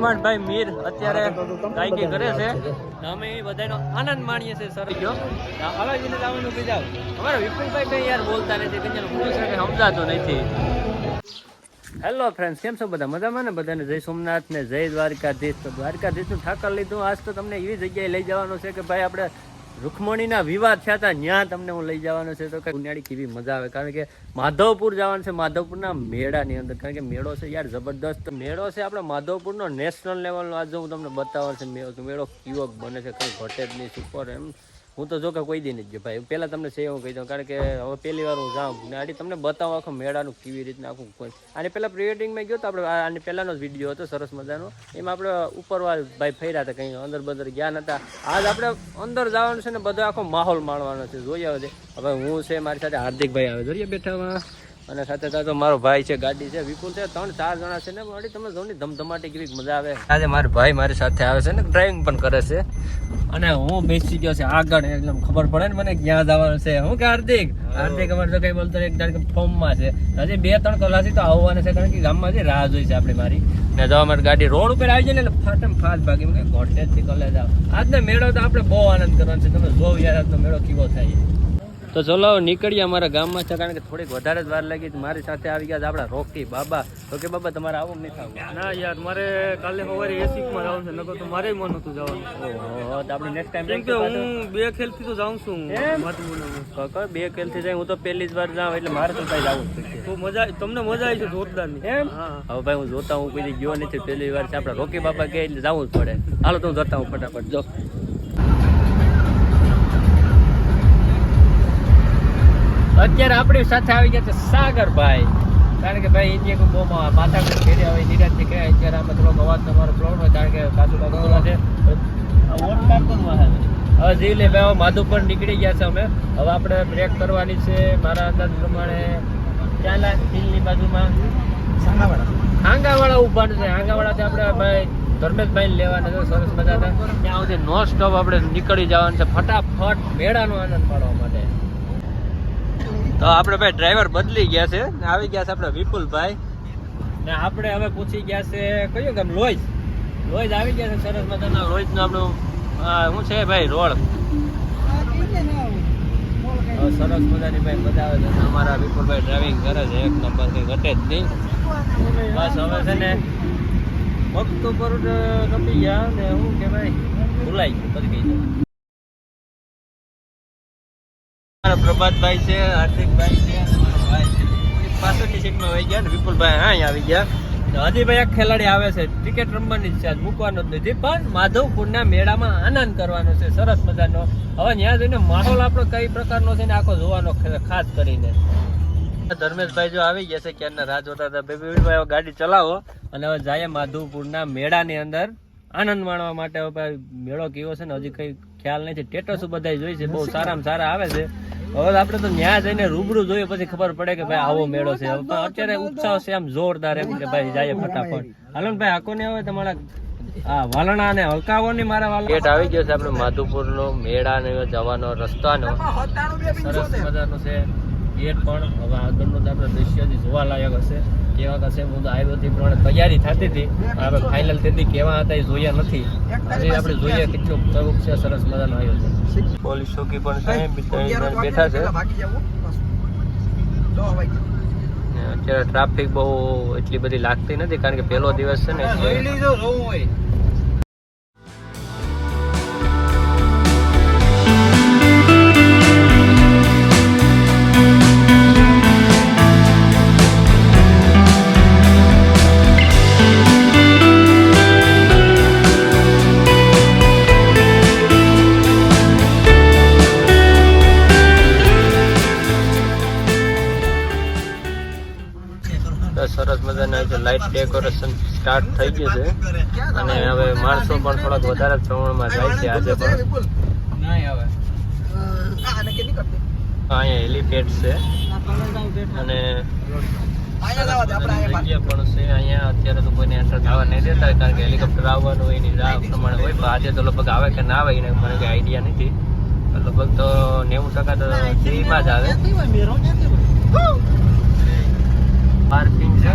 હેમાંડભાઈ મીર અત્યારે ગાયકી કરે છે. અમે બધાનો આનંદ માણીએ છીએ. સર ગયો અવાજીને લાવવાનું બીજા અમારા વિપુલભાઈ કઈ યાર બોલતા નથી, કંઈ સમજાતું નથી. હેલો ફ્રેન્ડ્સ, કેમ છો બધા? મજામાં ને? બધાને જય સોમનાથ ને જય દ્વારકાધીશ. તો દ્વારકાધીશનું ઠાકર લીધું. આજ તો તમને એવી જગ્યાએ લઈ જવાનું છે કે ભાઈ આપણે રૂકમણીના વિવાદ થયા હતા, ત્યાં તમને હું લઈ જવાનો છે. તો કઈ ઉનાળી કેવી મજા આવે, કારણ કે માધવપુર જવાનું છે, માધવપુરના મેળાની અંદર. કારણ કે મેળો છે યાર જબરદસ્ત મેળો છે, આપણે માધવપુરનો નેશનલ લેવલનો. આજે હું તમને બતાવવાનો છે મેળો કેવો બને છે, કઈ ઘટે જ નહીં, સુપર. એમ હું તો જો કે કોઈ દી નથી ભાઈ, પહેલાં તમને છે એવું કહી દઉં, કારણ કે હવે પહેલી વાર હું જાઉં ને આડી તમને બતાવું આખું મેળાનું કેવી રીતના આખું કોઈ. આને પહેલાં પ્રી વેડિંગમાં ગયો તો આપણે, આને પહેલાંનો જ વિડીયો હતો સરસ મજાનો, એમાં આપણે ઉપરવાળ ભાઈ ફર્યા હતા, કંઈ અંદર બંદર ગયા નહોતા. આજ આપણે અંદર જવાનું છે ને બધો આખો માહોલ માણવાનો છે. જોઈએ હવે હું છે, મારી સાથે હાર્દિકભાઈ આવે જોઈએ બેઠામાં, અને સાથે સાથે મારો ભાઈ છે, ગાડી છે, વિપુલ છે, 3-4 જણા છે ને. વળી તમે જો ને ધમધમાટી કેવી મજા આવે. આજે મારો ભાઈ મારી સાથે આવે છે ને, ડ્રાઇવિંગ પણ કરે છે, અને હું બેસી ગયો છે આગળ. એકદમ ખબર પડે ને મને ક્યાં જવાનું છે. હું કે હાર્દિક અમારે તો કઈ બોલતો એક ફોર્મમાં છે. હજી 2-3 કલાકથી તો આવવાના છે, કારણ કે ગામમાં જે રાહ જોઈ છે આપણી મારી ને. જો અમારી ગાડી રોડ ઉપર આવી જાય ને એટલે ફાટમ ફાટ ભાગી કઈ ઘોટેથી કલેજ આવ. આજનો મેળો તો આપણે બહુ આનંદ કરવાનો છે. તમે જોવ યાર આજનો મેળો કેવો થાય. તો ચલો નીકળીએ અમારા ગામમાં છે, કારણ કે થોડીક વધારે જ વાર લાગી. મારી સાથે આવી ગયા આપણા રોકી બાબા. રોકી બાબા તમારે આવું નહીં થવું? ના યાર, મારે કાલે સવારે એસીમાં જવાનું છે, નકર તો મારે મન હતું જવાનું. ઓહો, તો આપણે નેક્સ્ટ ટાઈમ કેમ કે હું 2 ખેલથી તો જાઉં છું. કાકા 2 ખેલથી જાય, હું તો પહેલી જ વાર જાઉં, એટલે મારે તો કઈ જવું જ છે. તો મજા તમને મજા આવી છે જોરદારની. એમ હવે ભાઈ હું જોતા, હું કોઈ ગયો નથી, પહેલી વાર છે. આપણા રોકી બાબા કે એટલે જવું જ પડે. હાલો તો હું જતા હું ફટાફટ. જો અત્યારે આપણી સાથે આવી ગયા છે સાગરભાઈ, કારણ કે ભાઈ ઇન્ડિયા કો બહુ માથાકૂટ ફેરી આવે નિરાજથી કહે. અત્યારે આમાં થોડોક અવાજ તમારો પ્રોબ્લેમ હોય, કારણ કે કાચું બોલા છે. હવે જીવલે ભાઈ માધુપુર નીકળી ગયા છે અમે. હવે આપણે બ્રેક કરવાની છે મારા અંદાજ પ્રમાણે. ત્યાં દિલ્હીની બાજુમાં હાંગાવાળા ઉભા છે. હાંગાવાળાથી આપણે ભાઈ ધર્મેશભાઈ લેવાના છે સરસ મજાના. ત્યાં સુધી નોન સ્ટોપ આપણે નીકળી જવાનું છે ફટાફટ મેળાનો આનંદ માણવા માટે. તો આપણે ભાઈ ડ્રાઈવર બદલી ગયા છે, આવી ગયા છે આપણે વિપુલભાઈ ને. આપણે હવે પૂછી ગયા છે કયું ગામ? લોઈજ આવી ગયા છે સરસ મજાના. લોઈજનું આપણું શું છે ભાઈ રોડ સરસ મજાની ભાઈ મજા આવે છે. અમારા વિપુલભાઈ ડ્રાઇવિંગ કરે છે એક નંબર, કંઈ ઘટે જ નહીં. બસ હવે છે ને વખત ઉપર રમી ગયા ને શું કે ભાઈ ભૂલાઈ ગયું બધી ગઈ. પ્રભાતભાઈ છે, હાર્દિકભાઈ છે, પાછળની સીટમાં વહી ગયા ને વિપુલભાઈ અહીં આવી ગયા. હજી ભાઈ એક ખેલાડી આવે છે, ક્રિકેટ રમવાની જ છે, આજ મૂકવાનો જ નથી, પણ માધવપુરના મેળામાં આનંદ કરવાનો છે સરસ મજાનો. હવે ત્યાં જઈને માહોલ આપણો કઈ પ્રકારનો છે ને આખો જોવાનો ખાસ કરીને. ધર્મેશભાઈ જો આવી ગયા છે, ક્યારના રાહ જોતા હતા. ભાઈ ગાડી ચલાવો અને હવે જાય માધવપુરના મેળાની અંદર આનંદ માણવા માટે. હવે મેળો કેવો છે ને હજી કઈ ખ્યાલ નથી. સ્ટેટસ બધા જોઈ છે, બહુ સારામાં સારા આવે છે. હવે આપણે તો ત્યાં જઈને રૂબરૂ જોઈએ પછી ખબર પડે કે ભાઈ આવો મેળો છે. હવે અત્યારે ઉત્સાહ છે આમ જોરદાર, એમ કે ભાઈ જાય ફટાફટ. હાલો ને ભાઈ આખો ને હવે તમારા વાલણા ને હલકાવો ની મારા વાલણા. ગેટ આવી ગયો છે આપણે માધુપુર નો મેળા ને જવાનો રસ્તાનો. સરસ મજાનો છે ગેટ પણ. હવે આગળનું તો આપણે દ્રશ્ય જોવા લાયક હશે, કેવા હશે. હું તો આવ્યો તે પ્રમાણે તૈયારી થતી હતી, આપણે ફાઇનલ તેથી કેવા હતા એ જોયા નથી. હજી આપણે જોઈએ કેટલું પ્રમુખ છે, સરસ મજાનો આવ્યો છે. પોલીસ ચોકી પણ છે, બેઠા છે. અત્યારે ટ્રાફિક બહુ એટલી બધી લાગતી નથી, કારણ કે પહેલો દિવસ છે ને. સરસ મજાના લાઇટ ડેકોરેશન સ્ટાર્ટ થઈ ગયું છે, અને હવે માણસો પણ થોડાક વધારે પ્રમાણમાં જાય છે આજે પણ. અહીંયા હેલિપેડ છે અને જગ્યા પણ છે અહીંયા. અત્યારે તો કોઈને એન્ટર થવા નહીં દેતા, કારણ કે હેલિકોપ્ટર આવવાનું હોય એની રાહ પ્રમાણે હોય. પણ આજે તો લગભગ આવે કે ના આવે એને મને કઈ આઈડિયા નથી. લગભગ તો 90% તો દિલ્હીમાં જ આવે. પાર્કિંગ છે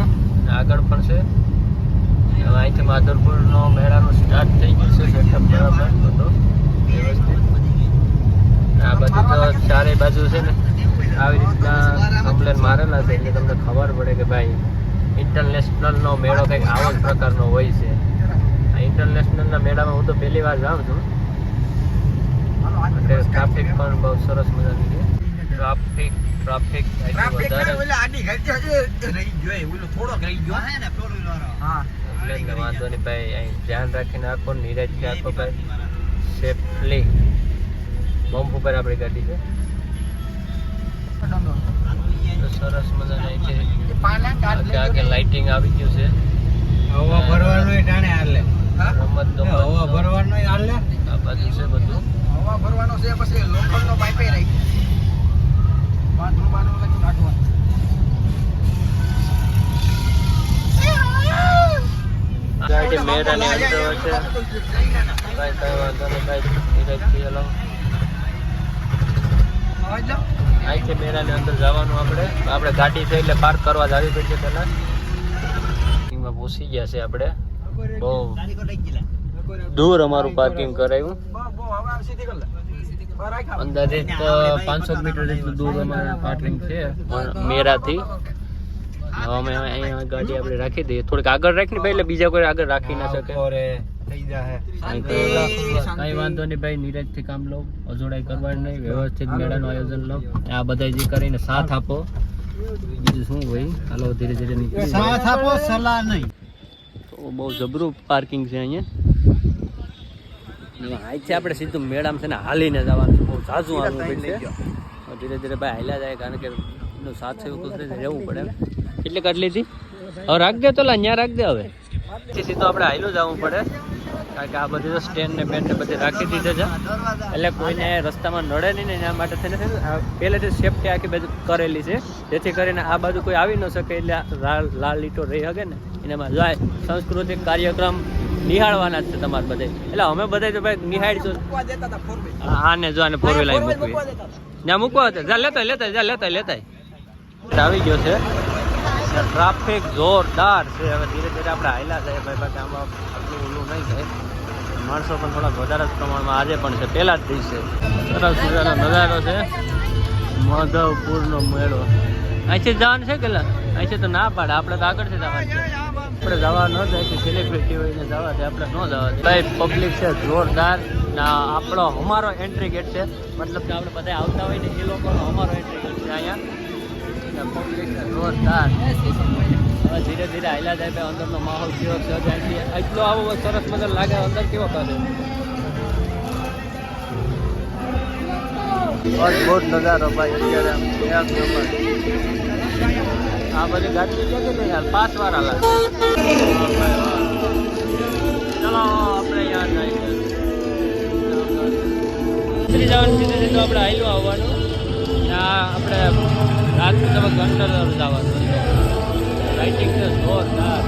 આગળ પણ છે. હવે અહીંથી માધવપુરનો મેળાનો સ્ટાર્ટ થઈ ગયો છે સેટઅપ બરાબર બધો વ્યવસ્થિત. આ બધી તો ચારે બાજુ છે ને આવી રીતના કમ્પ્લેન મારેલા છે એટલે તમને ખબર પડે કે ભાઈ ઇન્ટરનેશનલનો મેળો કંઈક આવો જ પ્રકારનો હોય છે. આ ઇન્ટરનેશનલના મેળામાં હું તો પહેલી વાર જાઉં છું એટલે ટ્રાફિક પણ બહુ સરસ મજાની છે. ટ્રાફિક વધારે એટલે વાંધો નહીં ભાઈ, અહીં ધ્યાન રાખીને આખો નિરાજથી આખો ભાઈ સેફલી. બમ્પ ઉપર આપણી ગાડી છે તો સરસ મજાની અહીંથી આગે લાઇટિંગ આવી ગયું છે. હવા ભરવાનો ટાણે હાલે રમત હવા ભરવાનો હાલે આ બાજુ છે બધું. હવા ભરવાનો છે પછી લોખંડનો પાઇપે રાખી બાથરૂમ બાથરૂમ લખી નાખવાનું. ગાડી મેળાની અંદર છે કાંઈ વાંધો નહીં ભાઈ, નિરાજથી હલો. અહીંથી મેળાની અંદર જવાનું આપણે ગાડી છે એટલે પાર્ક કરવા જ આવી પડશે પહેલાં. એમાં પૂછી ગયા છે આપણે બહુ દૂર અમારું પાર્કિંગ કરાવ્યું. અંદાજિત 500 મીટર જેટલું દૂર અમારું પાર્કિંગ છે મેરાથી. હવે અમે અહીંયા ગાડી આપણે રાખી દઈએ, થોડીક આગળ રાખીને ભાઈ એટલે બીજા કોઈ આગળ રાખી ના શકે. કઈ વાંધો નહીં ભાઈ, નિરાજથી કામ લો, અજોડાઈ કરવાની નહીં, વ્યવસ્થિત મેળાનું આયોજન લો. આ બધા જે કરીને સાથ આપો, બીજું શું ભાઈ. હાલો ધીરે ધીરે નીકળી સાથ આપો, સલાહ નહીં. તો બહુ જબરું પાર્કિંગ છે અહીંયા. અહીંથી આપણે સીધું મેળામાં છે ને હાલીને જવાનું છે, બહુ ઝાઝું હાલવું પડશે. ધીરે ધીરે ભાઈ હાલ્યા જાય કારણ કે એનું સાથ સેવક રહેવું પડે. કેટલી કાઢલી હતી હવે રાખ દે, તો ત્યાં રાખ દે. હવે સીધું આપણે હાલ્યું જવું પડે કારણ કે આ બધી તો સ્ટેન્ડ ને બેન્ડ ને બધી રાખી દીધે છે એટલે કોઈને રસ્તામાં નડે નહીં ને એના માટે થઈને પહેલેથી સેફટી આખી બાજુ કરેલી છે જેથી કરીને આ બાજુ કોઈ આવી ન શકે એટલે લાલ લીટો રહી શકે ને એનામાં જાય. સાંસ્કૃતિક કાર્યક્રમ નિહાળવાના જ છે તમારે બધે, એટલે અમે બધા તો ભાઈ નિહાળીશું. આને જો આને ફોર વ્હીલ મૂકવી ત્યાં મૂકવા જા લેતા આવી ગયો છે. ટ્રાફિક જોરદાર છે. હવે ધીરે ધીરે આપણે હાલ્યા જાય ભાઈ, બાકી આમાં આટલું ઓલું નહીં થાય. માણસો પણ થોડા વધારે જ પ્રમાણમાં આજે પણ છે, પહેલા જ દિવસે. સરસ મજાનો નજારો છે માધવપુરનો મેળો. અહીંથી જવાનું છે કે અહીંથી તો ના પાડે, આપણે તો આગળથી જવાનું છે. આપણે જવા ન જાય, સેલિબ્રિટી હોઈને જવા દે, આપણે ન જવા દે ભાઈ. પબ્લિક છે જોરદાર. આપણો અમારો એન્ટ્રી ગેટ છે, મતલબ કે આપણે બધા આવતા હોય ને એ લોકોનો અમારો એન્ટ્રી ગેટ છે અહીંયા. પબ્લિક છે જોરદાર. હવે ધીરે ધીરે હાલ્યા જાય ભાઈ. અંદરનો માહોલ કેવો છે ત્યાંથી એટલો આવો સરસ મજા લાગે. અંદર કેવો કરે અદભુત નજારો ભાઈ. અત્યારે આ બધી ગાડી છે કે યાર 5 વાર હાલા. ચલો આપણે યાર જઈએ જવાનું સીધું આપણે હાલ્યું આવવાનું. આપણે રાતનું તમે કંટ્રોલર જવાનું લાઇટિંગ છે જોરદાર.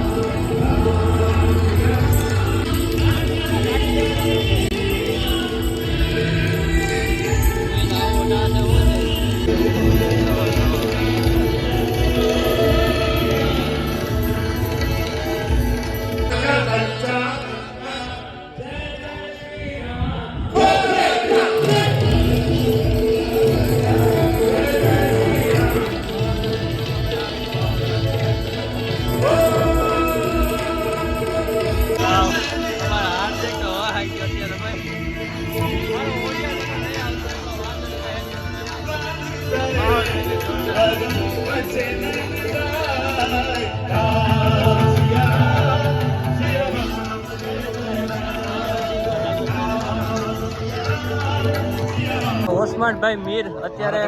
ઓસ્માનભાઈ મીર અત્યારે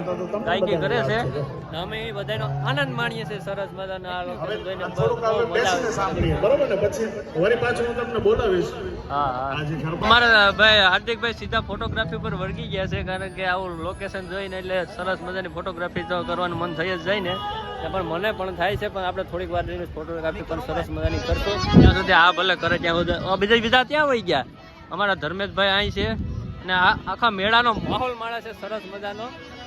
ગાયકી કરે છે, અમે એ બધાનો આનંદ માણીએ છીએ. સરસ મજાનો આ લોકો જોઈને બહુ મજા આવે. બરોબર ને, પછી વળી પાછું હું તમને બોલાવીશ. હા અમારા ભાઈ હાર્દિકભાઈ સીધા ફોટોગ્રાફી પર વળગી ગયા છે કારણ કે આવું લોકેશન જોઈને એટલે સરસ મજાની ફોટોગ્રાફી તો કરવાનું મન થઈ જ જાય ને. પણ મને પણ થાય છે, પણ આપણે થોડીક વાર રહીને ફોટોગ્રાફી પણ સરસ મજાની કરશું. ત્યાં સુધી આ ભલે કરે ત્યાં સુધી બીજા ત્યાં વહી ગયા. અમારા ધર્મેશભાઈ અહીં છે અને આખા મેળાનો માહોલ માણે છે સરસ મજાનો.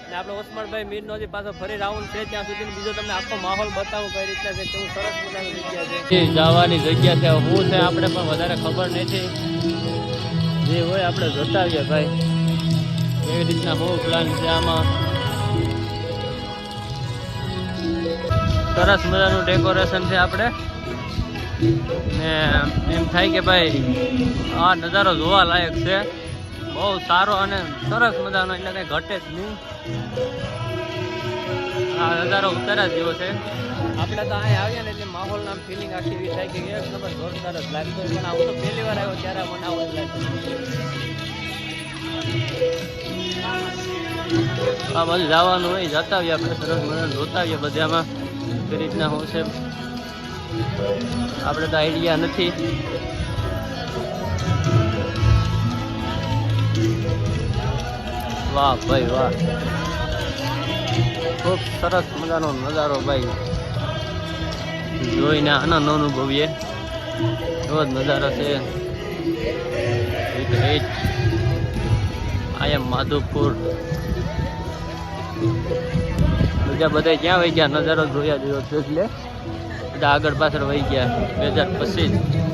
ને આપણે ઓસમાણભાઈ મીરનો જે પાછો ફરી રાઉન્ડ છે ત્યાં સુધી બીજો તમને આખો માહોલ બતાવું કઈ રીતના છે કેવું સરસ મજાની જગ્યા છે જવાની જગ્યા છે શું છે આપણે પણ વધારે ખબર નથી જે હોય આપણે જોતા આવીએ ભાઈ એવી રીતના બહુ પ્લાન છે આમાં સરસ મજાનું ડેકોરેશન છે આપણે ને એમ થાય કે ભાઈ આ નજારો જોવા લાયક છે બહુ સારો અને સરસ મજાનો એટલે કંઈ ઘટે જ નહીં આ નજારો ઉતારા જેવો છે આપણે તો અહીં આવ્યા ને એટલે માહોલના ફિલિંગ આખી એવી થાય કે એક નંબર જોરદાર જ લાગતો હોય પણ આવું તો પહેલી વાર આવ્યો ત્યારે મને આવું જ લાગતું આ બધું જવાનું હોય જતા આવીએ આપણે સરસ મજાને જોતા આવીએ બધામાં કઈ રીતના શું છે આપણે તો આઈડિયા નથી વાહ ભાઈ વાહ ખૂબ સરસ મજાનો નજારો ભાઈ જોઈને આનંદ અનુભવીએ એવો જ નજારો છે આઈ એમ માધુપુર બીજા બધા ક્યાં વહી ગયા નજારો જોયા જેવો છે એટલે બધા આગળ પાછળ વહી ગયા 2025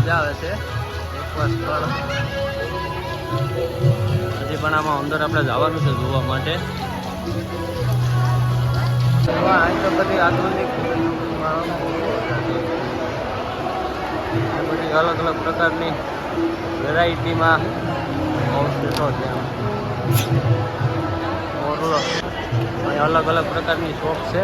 આવે છે એકવાર સ્થળ હજી પણ આમાં અંદર આપણે જવાનું છે જોવા માટે તો બધી આધુનિક બધી અલગ અલગ પ્રકારની વેરાયટીમાં અવશેષો છે અલગ અલગ પ્રકારની શોપ છે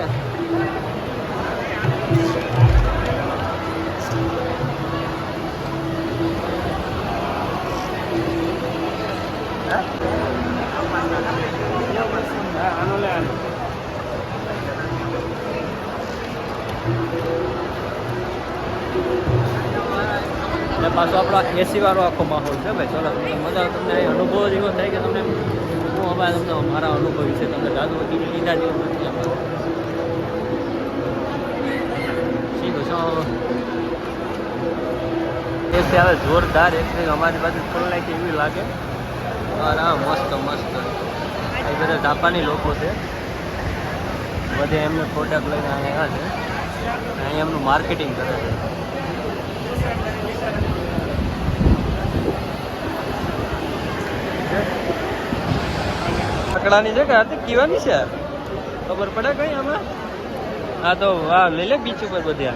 અને પાછો આપણો એસી વાળો આખો માહોલ છે ભાઈ ચલો મજા તમને અનુભવ જ એવો થાય કે તમને હું હવે તમને મારા અનુભવ વિશે તમને જાદુ લીધા જેવું નથી એસી આવે જોરદાર એક અમારી પાસે ખોલાય એવી લાગે હા મસ્ત મસ્ત એ બધા જાપાની લોકો છે બધે એમને પ્રોડક્ટ લઈને આવ્યા છે અહીં એમનું માર્કેટિંગ કરે છે પકડાની છે કે હાથી કીવાની છે ખબર પડે કઈ આમાં હા તો વાહ લઈ લે બીચ ઉપર બધા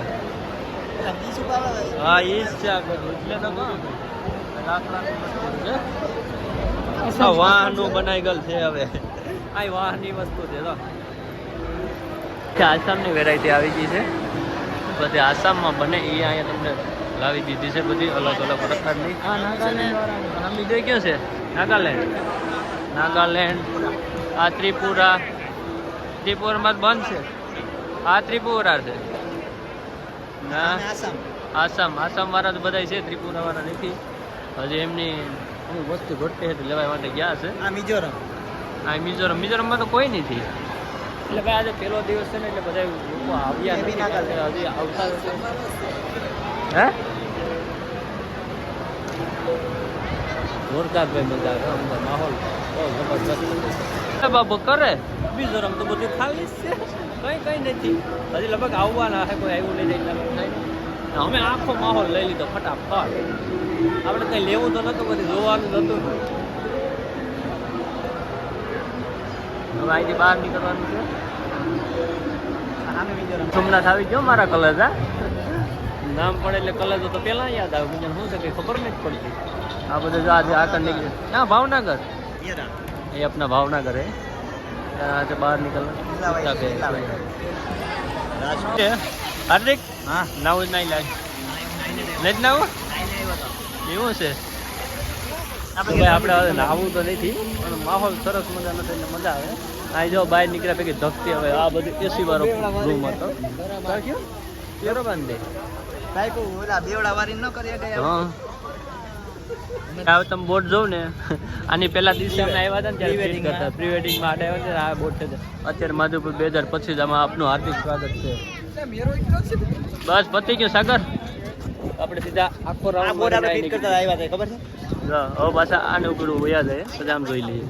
હા એ જ છે આ બધું એટલે તો વાહનું બનાવી ગયેલ છે હવે આ વાહની વસ્તુ છે તો આસામની વેરાયટી આવી ગઈ છે બધી આસામમાં બને એ અહીંયા તમને લાવી દીધી છે બધી અલગ અલગ પ્રકારની નાગાલેન્ડ બીજો કયો છે નાગાલેન્ડ આ ત્રિપુરામાં જ બંધ છે આ ત્રિપુરા છે ના આસામ વાળા તો બધા છે ત્રિપુરા વાળા નથી હજી એમની અમુક વસ્તુ ઘટતી હતી લેવા માટે ગયા છે મિઝોરમમાં તો કોઈ નથી એટલે ભાઈ આજે પહેલો દિવસ છે ને એટલે બધા લોકો આવ્યા નથી હજી આવતા હે જોરદાર ભાઈ મજા આવે અંદર માહોલ બહુ જબરદસ્ત બાબુ કરે મિઝોરમ તો બધું ખાલી જ છે કઈ નથી હજી લગભગ આવવાના હે કોઈ આવ્યું નહીં એટલે અમે આખો માહોલ લઈ લીધો ફટાફટ આપણે કંઈ લેવું તો નતું બધી જોવાનું હતું હવે અહીંથી બહાર નીકળવાનું છે સોમનાથ આવી ગયો મારા કલર નામ પડે એટલે કલર તો પેલા યાદ આવે બીજા શું છે કંઈ ખબર નથી પડતી આ બધું જો આજે આગળ નીકળે ના ભાવનગર એ આપના ભાવનગર હે આજે બહાર નીકળ હાર્દિક હા નાવું જ નહીં લાગે નહીં જ નાવું એવું છે ભાઈ આપણે હવે નાવું તો નથી પણ માહોલ સરસ મજાનો છે એટલે મજા આવે અહીં જો બહાર નીકળ્યા પૈકી ધકતી હવે આ બધું એસી વાળો રૂમ હતો કયો કેરો બાંધે હા તમે બોટ જોઉં ને આની પહેલા દિવસે અમે આવ્યા હતા ને ત્યારે પ્રી વેડિંગ માટે આવ્યા છે આ બોટ છે અત્યારે માધુપુર 2025 આમાં આપનું હાર્દિક સ્વાગત છે બસ પતી ગયું સાગર. આપણે સીધા આખો રાઉન્ડ આવ્યા હતા ખબર છે હવે પાછા આને ઉપર વયા જાય પછી આમ જોઈ લઈએ.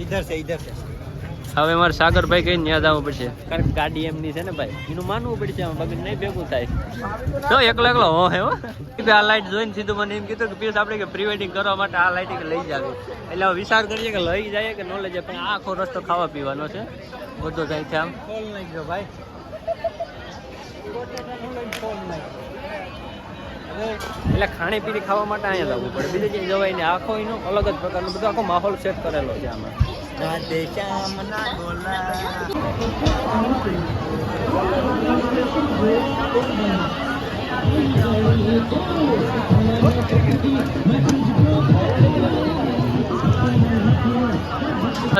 ઇધર છે હવે મારે સાગરભાઈ કઈ ત્યાં જવું પડશે કારણ કે ગાડી એમની છે ને ભાઈ એનું માનવું પડશે બાકી નહીં ભેગું થાય તો એકલો હો હે હો. આ લાઈટ જોઈને સીધું મને એમ કીધું કે પીસ આપણે કે પ્રી વેડિંગ કરવા માટે આ લાઈટ લઈ જાવ એટલે હવે વિચાર કરીએ કે લઈ જાય કે ન લઈ જાય પણ આખો રસ્તો ખાવા પીવાનો છે બધો જાય છે આમ ફોન લઈ ગયો ભાઈ એટલે ખાણીપીણી ખાવા માટે અહીંયા જવું પડે બીજે ક્યાંય જવાય ને આખો એનો અલગ જ પ્રકારનો બધો આખો માહોલ સેટ કરેલો છે આમાં. રાધે શ્યામ ના ડોલા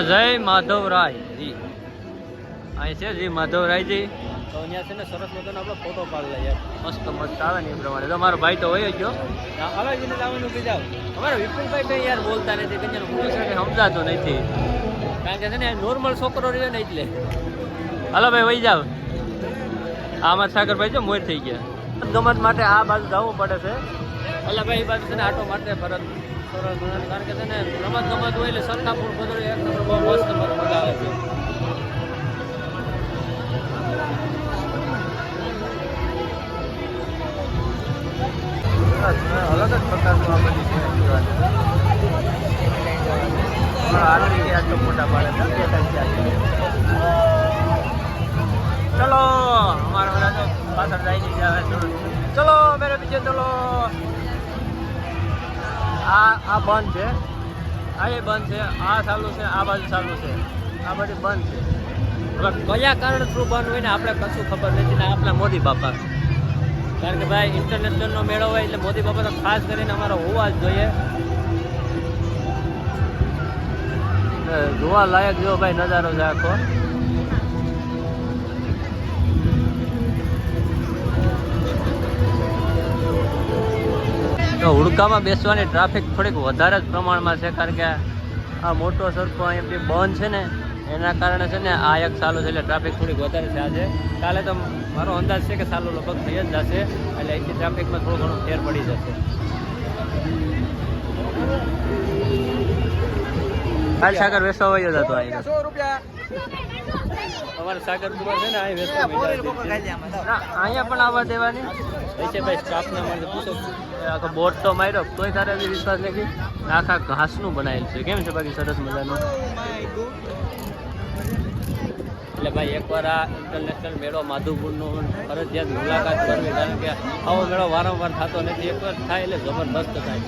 જય માધવરાય જી અહીં છે જી માધવરાયજી તો અહીંયા છે ને સરસ મજાનો આપણે ફોટો પાડી લઈએ મસ્ત મસ્ત આવે ને એ પ્રમાણે તો મારો ભાઈ તો હોય જ ગયો હલાજીને લાવવાનું કીધા અમારા વિપુલભાઈ કઈ યાર બોલતા નથી કંઈ પૂછે કે સમજાતો નથી કારણ કે છે ને નોર્મલ છોકરો રહ્યો ને એટલે હલો ભાઈ વહી જાવ આમાં સાગરભાઈ જો મોર થઈ ગયા ગમત માટે આ બાજુ જવું પડે છે એટલે ભાઈ એ બાજુ છે ને આટો માટે ફરજ સરસ કારણ કે છે ને રમત ગમત હોય એટલે સરખાપુર બધું એક નંબર બહુ મસ્ત મજા આવે છે. અલગ જ પ્રકારનું આ બધી મોટા પાડે ચલો અમારા બધા તો પાછળ જાય છે ચલો મેરે પીછે ચલો. આ બંધ છે આ એ બંધ છે આ ચાલુ છે આ બાજુ ચાલુ છે આ બધી બંધ છે હવે કયા કારણ થ્રુ બંધ હોય ને આપણે કશું ખબર નથી ને આપણા મોદી બાપા કારણ કે ભાઈ ઇન્ટરનેશનલનો મેળો હોય એટલે મોદી બાપા તો ખાસ કરીને અમારો હોવા જ જોઈએ જોવા લાયક જેવો ભાઈ નજારો છે આખો. તો હુડકામાં બેસવાની ટ્રાફિક થોડીક વધારે જ પ્રમાણમાં છે કારણ કે આ મોટો સરખો અહીંયાથી બંધ છે ને એના કારણે છે ને આ એક સાલું છે એટલે ટ્રાફિક થોડીક વધારે છે આજે. કાલે તો મારો અંદાજ છે કે સાલું લગભગ થઈ જ જશે એટલે અહીંથી ટ્રાફિકમાં થોડું ઘણું ફેર પડી જશે. કાલ સાગર વેસવા વયો જતો અહીંયા અમારે સાગર કુમાર છે ને અહીંયા અહીંયા પણ આવવા દેવાની છે ભાઈ સ્ટાફને મળે પૂછો આખો બોટ તો માર્યો તોય તારે હજી વિશ્વાસ નથી આખા ઘાસનું બનાવેલ છે કેમ છે બાકી સરસ મજાનું. એટલે ભાઈ એકવાર આ ઇન્ટરનેશનલ મેળો માધુપુરનો ફરજિયાત મુલાકાત કરવી કારણ કે આવો મેળો વારંવાર થતો નથી એકવાર થાય એટલે જબરદસ્ત થાય.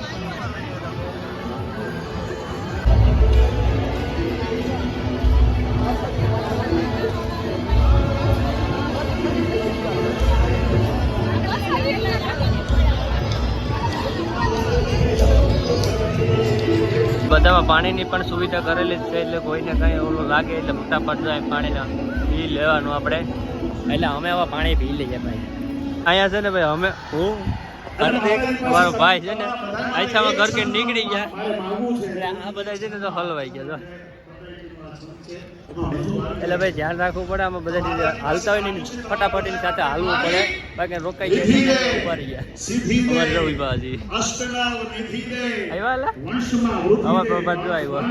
બધામાં પાણીની પણ સુવિધા કરેલી જ છે એટલે કોઈને કંઈ ઓલું લાગે એટલે ફટાફટ જાય પાણીના પી લેવાનું આપણે એટલે અમે આવા પાણી પી લઈએ ભાઈ. અહીંયા છે ને ભાઈ અમે હું મારો ભાઈ છે ને આઈછામાં ઘર કે નીકળી ગયા એટલે આ બધા છે ને તો હલવાઈ ગયા એટલે ભાઈ ધ્યાન રાખવું પડે આમાં બધા હાલતા હોય ને ફટાફટ એની સાથે હાલવું પડે બાકી રોકાઈ ગયા ઉભા રહી ગયા ઉભા હજી આવ્યા આવા પ્રભાત જો આવ્યો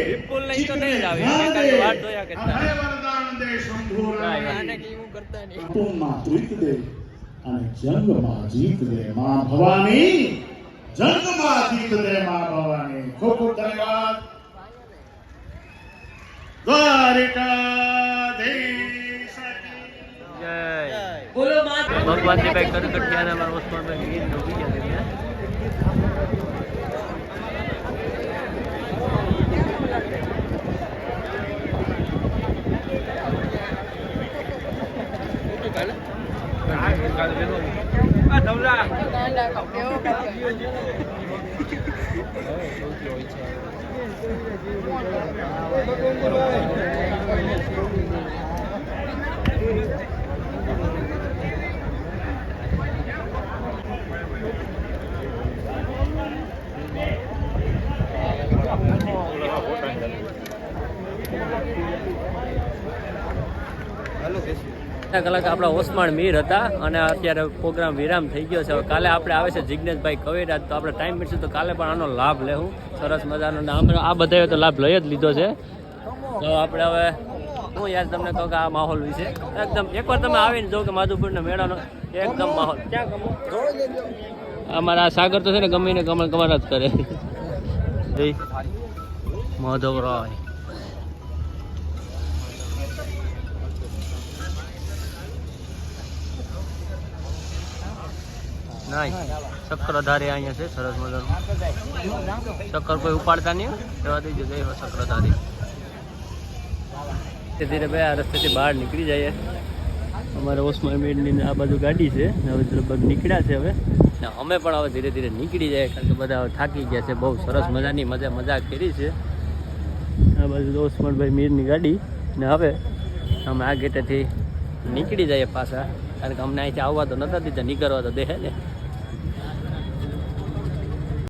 વિપુલ નહીં તો નહીં જ આવે વાત જોયા કેટલા કરતા નહીં અને જંગમાં જીત દે માં ભવાની જંગમાં જીત દે માં ભવાની ખૂબ ખૂબ ધન્યવાદ. ભગવાનજી ભાઈ કરકટિયાના મારા ઓસ્માનભાઈ ગીત ડૂબી ગયા કલાક આપણા ઓસમાણ મીર હતા અને અત્યારે પ્રોગ્રામ વિરામ થઈ ગયો છે. હવે કાલે આપણે આવે છે જિજ્ઞેશભાઈ કવિરાજ, તો આપણે ટાઈમ મળશે તો કાલે પણ આનો લાભ લેવું સરસ મજાનો. આ બધાએ તો લાભ લઈ જ લીધો છે. તો આપણે હવે હું યાર તમને કહું કે આ માહોલ વિશે એકદમ એકવાર તમે આવીને જો કે માધુપુરના મેળાનો એકદમ માહોલ ક્યાં ગમો અમારા સાગર તો છે ને ગમીને કમર જ કરે. માધવરાય નાઈ ચક્રધારી અહીંયા છે સરસ મજાનું. ચક્કર કોઈ ઉપાડતા નહીં જવા દેજો. જય ચક્રધારી. ધીરે ધીરે ભાઈ આ રસ્તેથી બહાર નીકળી જઈએ. અમારે ઓસમાણ મીરની આ બાજુ ગાડી છે ને હવે લગભગ નીકળ્યા છે. હવે ને અમે પણ હવે ધીરે ધીરે નીકળી જાય કારણ કે બધા હવે થાકી ગયા છે. બહુ સરસ મજાની મજા કરી છે. આ બાજુ ઓસમાણભાઈ મીરની ગાડી ને હવે અમે આ ગેટેથી નીકળી જઈએ પાછા કારણ કે અમને અહીંથી આવવા તો નતા દીધા, નીકળવા તો દે ને.